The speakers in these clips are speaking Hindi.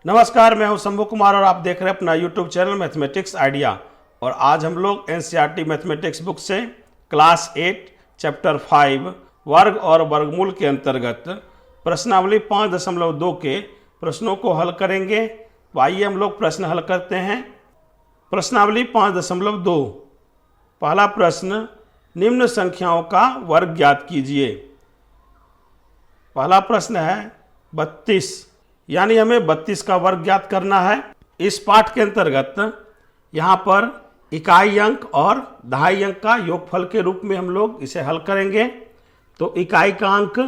नमस्कार, मैं हूं शंभू कुमार और आप देख रहे हैं अपना यूट्यूब चैनल मैथमेटिक्स आइडिया। और आज हम लोग एनसीईआरटी मैथमेटिक्स बुक से क्लास 8 चैप्टर 5 वर्ग और वर्गमूल के अंतर्गत प्रश्नावली 5.2 के प्रश्नों को हल करेंगे। तो आइए हम लोग प्रश्न हल करते हैं। प्रश्नावली 5.2 पहला प्रश्न, निम्न संख्याओं का वर्ग ज्ञात कीजिए। पहला प्रश्न है 32, यानी हमें 32 का वर्ग ज्ञात करना है। इस पाठ के अंतर्गत यहाँ पर इकाई अंक और दहाई अंक का योगफल के रूप में हम लोग इसे हल करेंगे। तो इकाई का अंक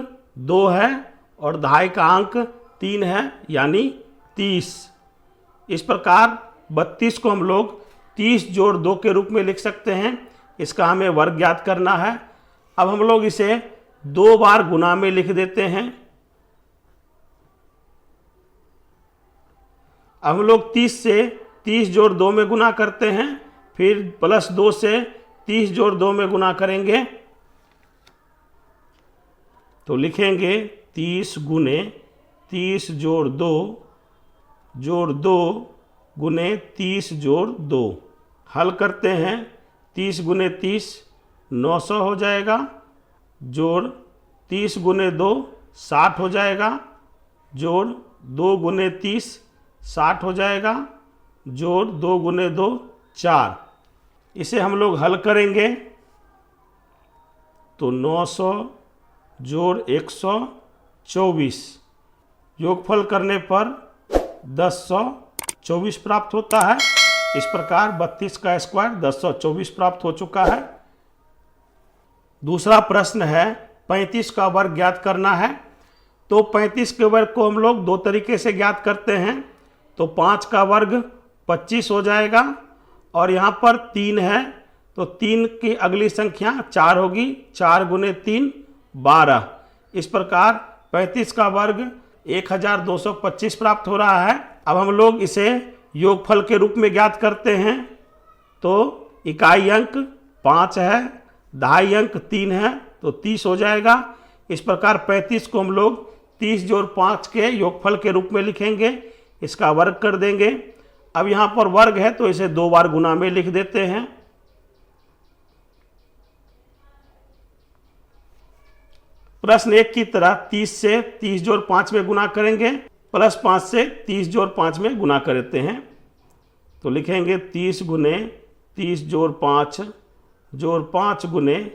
2 है और दहाई का अंक 3 है, यानी 30। इस प्रकार 32 को हम लोग 30 जोड़ 2 के रूप में लिख सकते हैं। इसका हमें वर्ग ज्ञात करना है। अब हम लोग इसे 2 बार गुना में लिख देते हैं। अब हम लोग 30 से 30 जोड़ 2 में गुना करते हैं, फिर प्लस 2 से 30 जोड़ 2 में गुना करेंगे। तो लिखेंगे 30 गुने 30 जोड़ 2 गुने 30 जोड़ 2। हल करते हैं। 30 गुने 30 900 हो जाएगा, जोड़ 30 गुने 2 60 हो जाएगा, जोड़ 2 गुने 30 60 हो जाएगा, जोड़ 2 गुने 2 4। इसे हम लोग हल करेंगे तो 900 जोड़ 124 योगफल करने पर 1024 प्राप्त होता है। इस प्रकार 32 का स्क्वायर 1024 प्राप्त हो चुका है। दूसरा प्रश्न है 35 का वर्ग ज्ञात करना है। तो 35 के वर्ग को हम लोग 2 तरीके से ज्ञात करते हैं। तो 5 का वर्ग 25 हो जाएगा और यहाँ पर 3 है तो 3 की अगली संख्या 4 होगी। 4 गुने 3 12। इस प्रकार 35 का वर्ग 1225 प्राप्त हो रहा है। अब हम लोग इसे योगफल के रूप में ज्ञात करते हैं। तो इकाई अंक 5 है, दहाई अंक 3 है तो 30 हो जाएगा। इस प्रकार 35 को हम लोग 30 जोड़ 5 के योगफल के रूप में लिखेंगे। इसका वर्ग कर देंगे। अब यहाँ पर वर्ग है तो इसे 2 बार गुना में लिख देते हैं। प्रश्न 1 की तरह 30 से 30 जोड़ 5 में गुना करेंगे, प्लस 5 से 30 जोड़ 5 में गुना करते हैं। तो लिखेंगे 30 गुने 30 जोड़ 5 गुने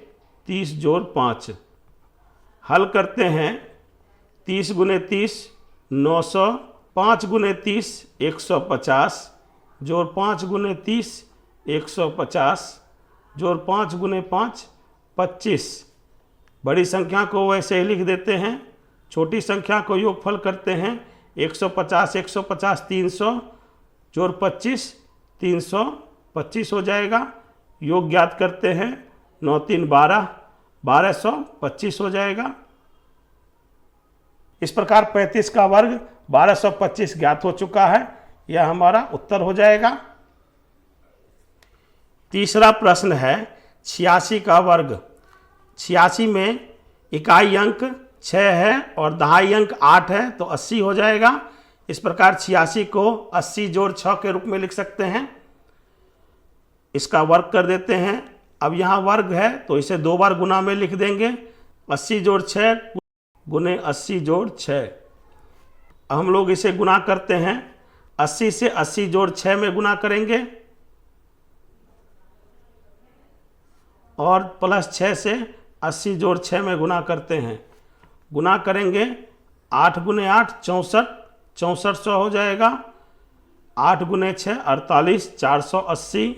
30 जोड़ 5। हल करते हैं। 30 गुने 30 900, 5 गुने 30 150, जोड़ 5 गुने 30 150, जोड़ 5 गुने 5 25। बड़ी संख्या को वैसे ही लिख देते हैं, छोटी संख्या को योगफल करते हैं। 150 150 300, जोड़ 25 325 हो जाएगा। योग ज्ञात करते हैं। 9 3 12 1225 हो जाएगा। इस प्रकार 35 का वर्ग 1225 ज्ञात हो चुका है। यह हमारा उत्तर हो जाएगा। तीसरा प्रश्न है 86 का वर्ग। 86 में इकाई अंक 6 है और दहाई अंक 8 है तो 80 हो जाएगा। इस प्रकार 86 को 80 जोड़ 6 के रूप में लिख सकते हैं। इसका वर्ग कर देते हैं। अब यहाँ वर्ग है तो इसे 2 बार गुना में लिख देंगे। 80 जोड़ 6 गुने 80 जोड़ 6। हम लोग इसे गुना करते हैं। 80 से 80 जोड़ 6 में गुना करेंगे और प्लस 6 से 80 जोड़ 6 में गुना करते हैं। गुना करेंगे 8 गुने 8 64 6400 हो जाएगा। 8 गुने 6 48 480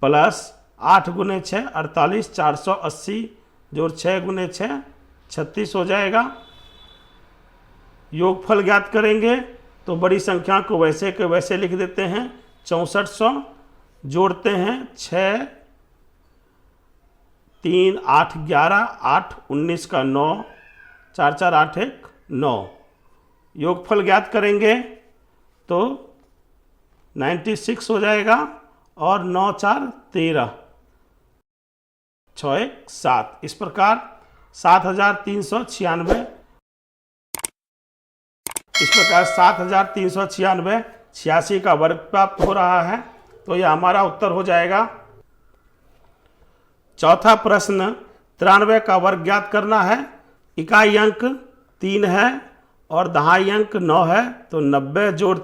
प्लस 8 गुने 6 48 480 जोड़ 6 गुने 6 36 हो जाएगा। योगफल ज्ञात करेंगे तो बड़ी संख्या को वैसे के वैसे लिख देते हैं। 6400 जोड़ते हैं 6 3 8 11 8 19 का 9 4 4 8 1 9। योगफल ज्ञात करेंगे तो 96 हो जाएगा और 9 4 13 6 1 7। इस प्रकार 7396 इस प्रकार 7396 86 का वर्ग प्राप्त हो रहा है। तो यह हमारा उत्तर हो जाएगा। चौथा प्रश्न 93 का वर्ग ज्ञात करना है। इकाई अंक 3 है और दहाई अंक 9 है। तो 90 जोड़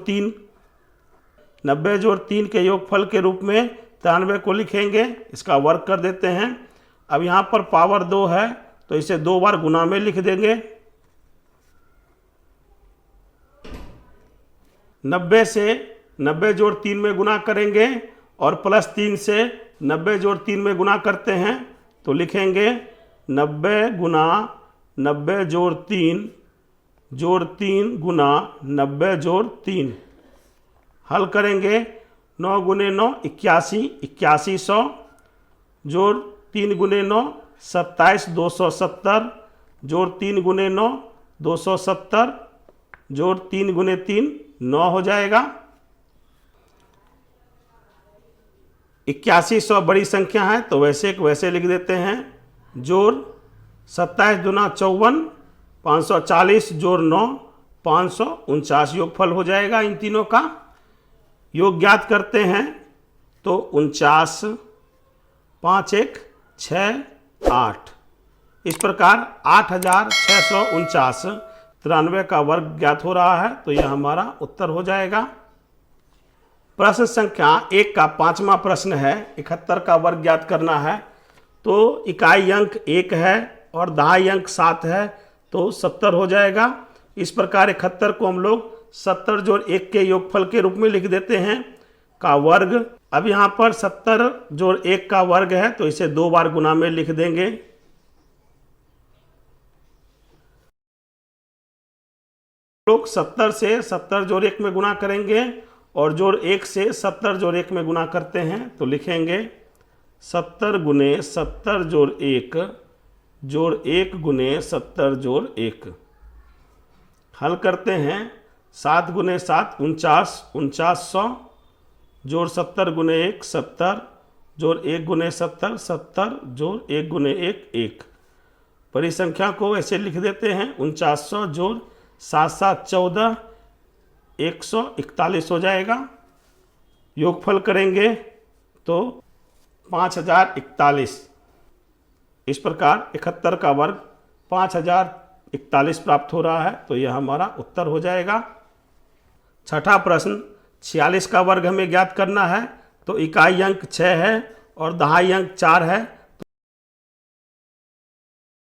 3 के योगफल के रूप में 93 को लिखेंगे। इसका वर्ग कर देते हैं। अब यहाँ पर पावर 2 है तो इसे 2 बार गुना में लिख देंगे। 90 से 90 जोड़ 3 में गुना करेंगे और प्लस 3 से 90 जोड़ 3 में गुना करते हैं तो लिखेंगे 90 गुना 90 जोड़ 3 गुना 90 जोड़ 3। हल करेंगे 9 गुने 9 81, 8100 जोड़ 3 गुने 9 27, 270 जोड़ 3 गुने 9 270 जोड़ 3 गुने 3 9 हो जाएगा। 8100 बड़ी संख्या है तो वैसे लिख देते हैं। जोड़ 27 दुना 54, 540 जोड़ 9 549 योगफल हो जाएगा। इन तीनों का योग ज्ञात करते हैं तो 49 5 1 6 8। इस प्रकार 8649 93 का वर्ग ज्ञात हो रहा है। तो यह हमारा उत्तर हो जाएगा। प्रश्न संख्या 1 का 5वां प्रश्न है। 71 का वर्ग ज्ञात करना है। तो इकाई अंक 1 है और दहाई अंक 7 है तो 70 हो जाएगा। इस प्रकार 71 को हम लोग 70 जोड़ 1 के योगफल के रूप में लिख देते हैं का वर्ग। अब यहाँ पर 70 जोड़ 1 का वर्ग है तो इसे 2 बार गुना में लिख देंगे। लोग 70 से 70 जोड़ 1 में गुना करेंगे और जोड़ 1 से 70 जोड़ 1 में गुना करते हैं तो लिखेंगे 70 गुने 70 जोड़ 1 जोड़ 1 गुने 70 जोड़ 1। हल करते हैं 7 गुने 7 49, 4900 जोड़ 70 गुने 1 70 जोड़ 1 गुने 70 70 जोड़ 1 गुने 1 1। बड़ी संख्या को ऐसे लिख देते हैं 4900 जोड़ 7 7 14 141 हो जाएगा। योगफल करेंगे तो 5041। इस प्रकार 71 का वर्ग 5041 प्राप्त हो रहा है। तो यह हमारा उत्तर हो जाएगा। छठा प्रश्न 46 का वर्ग हमें ज्ञात करना है। तो इकाई अंक 6 है और दहाई अंक 4 है।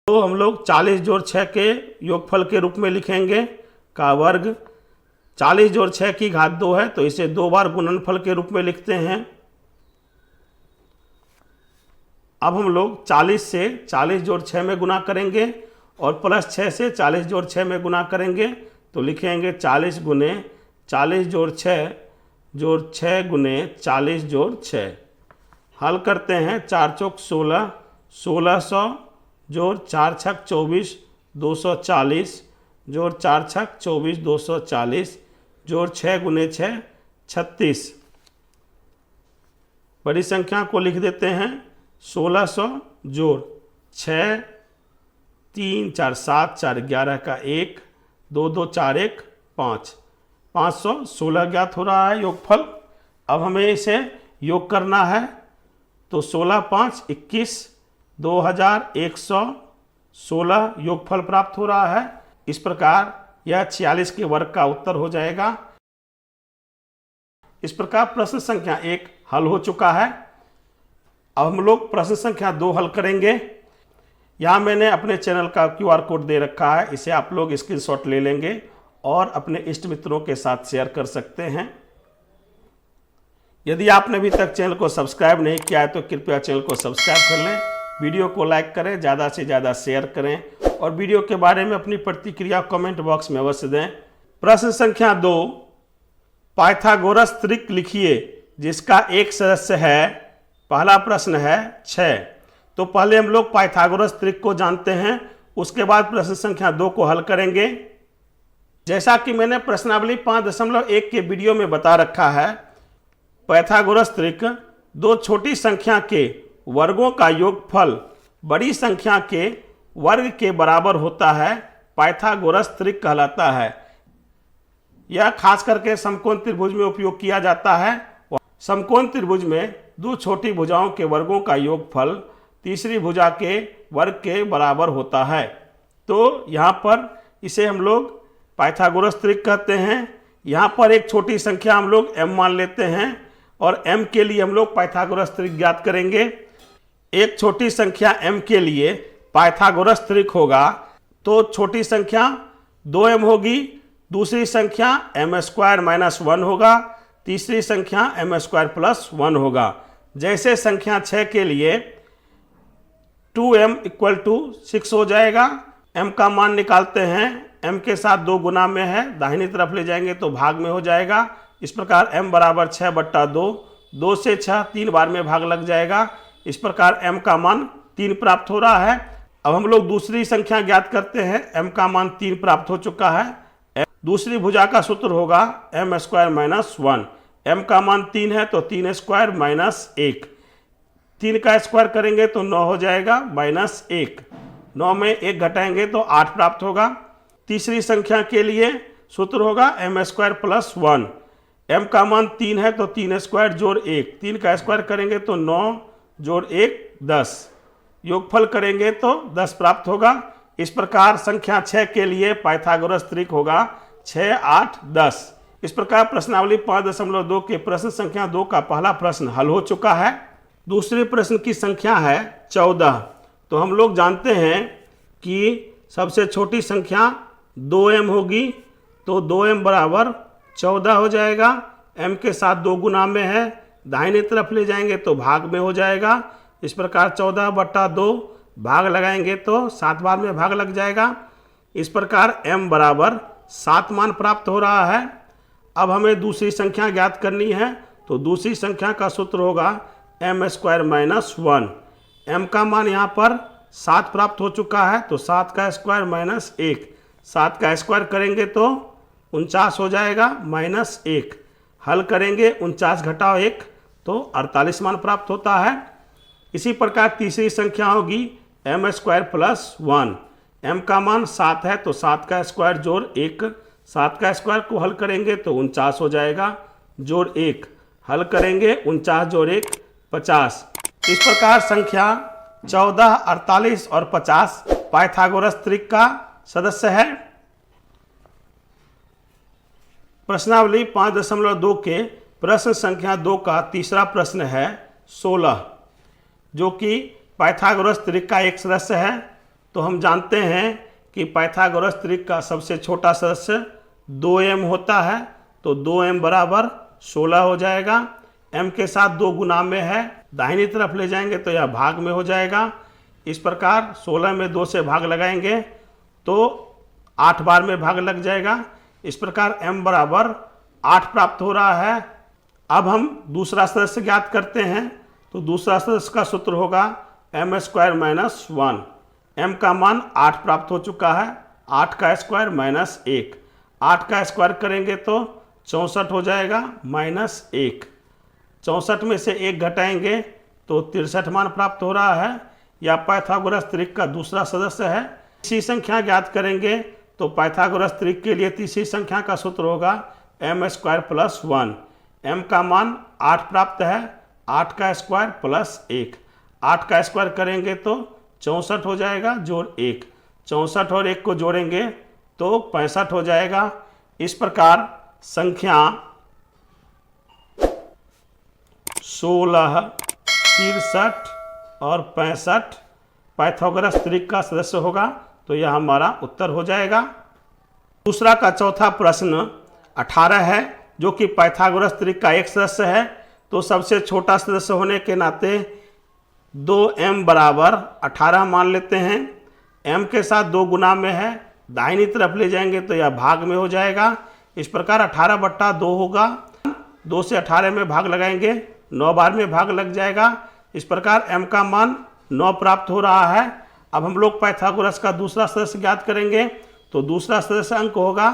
तो हम लोग 40 जोड़ 6 के योगफल के रूप में लिखेंगे का वर्ग। 40 जोड़ 6 की घात 2 है तो इसे 2 बार गुणनफल के रूप में लिखते हैं। अब हम लोग 40 से 40 जोड़ 6 में गुना करेंगे और प्लस 6 से 40 जोड़ 6 में गुना करेंगे तो लिखेंगे 40 गुने 40 जोड़ 6 गुने 40 जोड़ 6। हल करते हैं 4 चौक 16 1600 जोड़ 4 छक 24 240 जोड़ 4 छक 24 240 जोड़ 6 गुने 6 36। बड़ी संख्या को लिख देते हैं 1600 जोड़ 6 3 4 7 4 11 का 1 2 2 4 1 5 516 ज्ञात हो रहा है योगफल। अब हमें इसे योग करना है तो 16 5 21 2116 योगफल प्राप्त हो रहा है। इस प्रकार यह 46 के वर्ग का उत्तर हो जाएगा। इस प्रकार प्रश्न संख्या 1 हल हो चुका है। अब हम लोग प्रश्न संख्या 2 हल करेंगे। यहाँ मैंने अपने चैनल का QR कोड दे रखा है। इसे आप लोग स्क्रीनशॉट ले लेंगे और अपने इष्ट मित्रों के साथ शेयर कर सकते हैं। यदि आपने अभी तक चैनल को सब्सक्राइब नहीं किया है तो कृपया चैनल को सब्सक्राइब कर लें, वीडियो को लाइक करें, ज़्यादा से ज़्यादा शेयर करें और वीडियो के बारे में अपनी प्रतिक्रिया कमेंट बॉक्स में अवश्य दें। प्रश्न संख्या 2 पाइथागोरस त्रिक लिखिए जिसका एक सदस्य है। पहला प्रश्न है 6। तो पहले हम लोग पाइथागोरस त्रिक को जानते हैं, उसके बाद प्रश्न संख्या 2 को हल करेंगे। जैसा कि मैंने प्रश्नावली 5.1 के वीडियो में बता रखा है, पाइथागोरस त्रिक दो छोटी संख्या के वर्गों का योगफल बड़ी संख्या के वर्ग के बराबर होता है, पाइथागोरस त्रिक कहलाता है। यह खास करके समकोण त्रिभुज में उपयोग किया जाता है। समकोण त्रिभुज में दो छोटी भुजाओं के वर्गों का योगफल तीसरी भुजा के वर्ग के बराबर होता है। तो यहाँ पर इसे हम लोग पाइथागोरस त्रिक कहते हैं। यहाँ पर एक छोटी संख्या हम लोग m मान लेते हैं और m के लिए हम लोग पाइथागोरस त्रिक ज्ञात करेंगे। एक छोटी संख्या m के लिए पाइथागोरस त्रिक होगा तो छोटी संख्या 2m होगी, दूसरी संख्या m² - 1 होगा, तीसरी संख्या m² + 1 होगा। जैसे संख्या 6 के लिए 2m = 6 हो जाएगा। m का मान निकालते हैं, m के साथ 2 गुना में है, दाहिनी तरफ ले जाएंगे तो भाग में हो जाएगा। इस प्रकार m = 6/2, 2 से 6 3 बार में भाग लग जाएगा। इस प्रकार m का मान 3 प्राप्त हो रहा है। अब हम लोग दूसरी संख्या ज्ञात करते हैं। m का मान 3 प्राप्त हो चुका है। दूसरी भुजा का सूत्र होगा m² - 1। m का मान 3 है तो 3² - 1, 3 का स्क्वायर करेंगे तो 9 हो जाएगा -1, 9 में 1 घटाएंगे तो 8 प्राप्त होगा। तीसरी संख्या के लिए सूत्र होगा m² + 1। m का मान 3 है तो 3² + 1, 3 का स्क्वायर करेंगे तो 9 + 1 10, योगफल करेंगे तो 10 प्राप्त होगा। इस प्रकार संख्या 6 के लिए पाइथागोरस त्रिक होगा 6, 8, 10। इस प्रकार प्रश्नावली 5.2 के प्रश्न संख्या 2 का पहला प्रश्न हल हो चुका है। दूसरे प्रश्न की संख्या है 14। तो हम लोग जानते हैं कि सबसे छोटी संख्या 2m होगी तो 2m = 14 हो जाएगा। m के साथ 2 गुना में है, दाहिनी तरफ ले जाएंगे तो भाग में हो जाएगा। इस प्रकार 14/2 भाग लगाएंगे तो 7 बार में भाग लग जाएगा। इस प्रकार m = 7 मान प्राप्त हो रहा है। अब हमें दूसरी संख्या ज्ञात करनी है तो दूसरी संख्या का सूत्र होगा m² - 1। m का मान यहाँ पर 7 प्राप्त हो चुका है तो 7 का स्क्वायर - 1, 7 का स्क्वायर करेंगे तो 49 हो जाएगा -1, हल करेंगे 49 घटाओ 1 तो 48 मान प्राप्त होता है। इसी प्रकार तीसरी संख्या होगी m² + 1। m का मान 7 है तो 7 का स्क्वायर जोड़ 1, 7 का स्क्वायर को हल करेंगे तो 49 हो जाएगा, जोड़ 1, हल करेंगे 49 जोड़ 1 50। इस प्रकार संख्या 14, 48 और 50 पाइथागोरस त्रिक का सदस्य है। प्रश्नावली 5.2 के प्रश्न संख्या 2 का तीसरा प्रश्न है 16, जो कि पाइथागोरस त्रिक का एक सदस्य है। तो हम जानते हैं कि पाइथागोरस त्रिक का सबसे छोटा सदस्य 2m होता है तो 2m = 16 हो जाएगा। m के साथ 2 गुना में है, दाहिनी तरफ ले जाएंगे तो यह भाग में हो जाएगा। इस प्रकार 16 में 2 से भाग लगाएंगे तो 8 बार में भाग लग जाएगा। इस प्रकार m = 8 प्राप्त हो रहा है। अब हम दूसरा सदस्य ज्ञात करते हैं तो दूसरा सदस्य का सूत्र होगा m² - 1। m का मान 8 प्राप्त हो चुका है, 8 का स्क्वायर -1, 8 का स्क्वायर करेंगे तो 64 हो जाएगा -1, 64 में से 1 घटाएंगे तो 63 मान प्राप्त हो रहा है। यह पाइथागोरस त्रिक का दूसरा सदस्य है। तीसरी संख्या ज्ञात करेंगे तो पाइथागोरस त्रिक के लिए तीसरी संख्या का सूत्र होगा m² + 1। m का मान 8 प्राप्त है, 8 का स्क्वायर +1, 8 का स्क्वायर करेंगे तो 64 हो जाएगा, जोड़ 1, 64 और 1 को जोड़ेंगे तो 65 हो जाएगा। इस प्रकार संख्या 16, 63 और 65 पाइथागोरस त्रिक का सदस्य होगा। तो यह हमारा उत्तर हो जाएगा। दूसरा का चौथा प्रश्न 18 है, जो कि पाइथागोरस त्रिक का एक सदस्य है। तो सबसे छोटा सदस्य होने के नाते 2m = 18 मान लेते हैं। m के साथ 2 गुना में है, दाहिनी तरफ ले जाएंगे तो यह भाग में हो जाएगा। इस प्रकार 18/2 होगा, 2 से 18 में भाग लगाएंगे 9 बार में भाग लग जाएगा। इस प्रकार m का मान 9 प्राप्त हो रहा है। अब हम लोग पाइथागोरस का दूसरा सदस्य ज्ञात करेंगे तो दूसरा सदस्य अंक होगा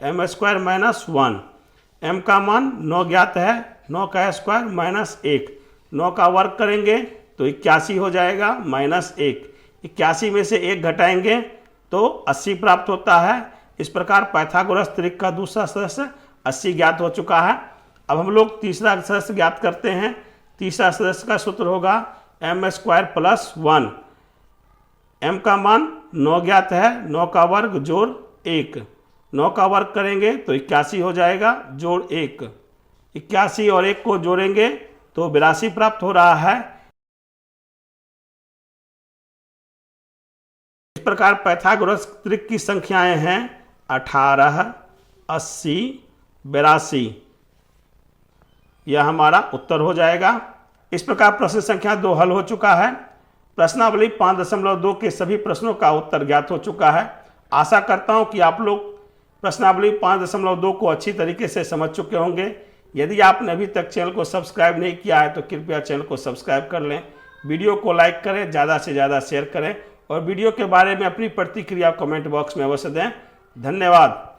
m² - 1। m का मान 9 ज्ञात है, 9 का स्क्वायर -1, 9 का वर्ग करेंगे तो 81 हो जाएगा -1, 81 में से 1 घटाएंगे तो 80 प्राप्त होता है। इस प्रकार पाइथागोरस त्रिक का दूसरा सदस्य 80 ज्ञात हो चुका है। अब हम लोग तीसरा सदस्य ज्ञात करते हैं। तीसरा सदस्य का सूत्र होगा m² प्लस 1। m का मान 9 ज्ञात है, 9 का वर्ग जोड़ 1। 9 का वर्ग करेंगे तो 81 हो जाएगा, जोड़ 1। 81 और 1 को जोड़ेंगे तो 82 प्राप्त हो रहा है। इस प्रकार पाइथागोरस त्रिक की संख्याएं हैं 18, 80, 82। यह हमारा उत्तर हो जाएगा। इस प्रकार प्रश्न संख्या 2 हल हो चुका है। प्रश्नावली 5.2 के सभी प्रश्नों का उत्तर ज्ञात हो चुका है। आशा करता हूं कि आप लोग प्रश्नावली 5.2 को अच्छी तरीके से समझ चुके होंगे। यदि आपने अभी तक चैनल को सब्सक्राइब नहीं किया है तो कृपया चैनल को सब्सक्राइब कर लें, वीडियो को लाइक करें, ज़्यादा से ज़्यादा शेयर करें और वीडियो के बारे में अपनी प्रतिक्रिया कमेंट बॉक्स में अवश्य दें। धन्यवाद।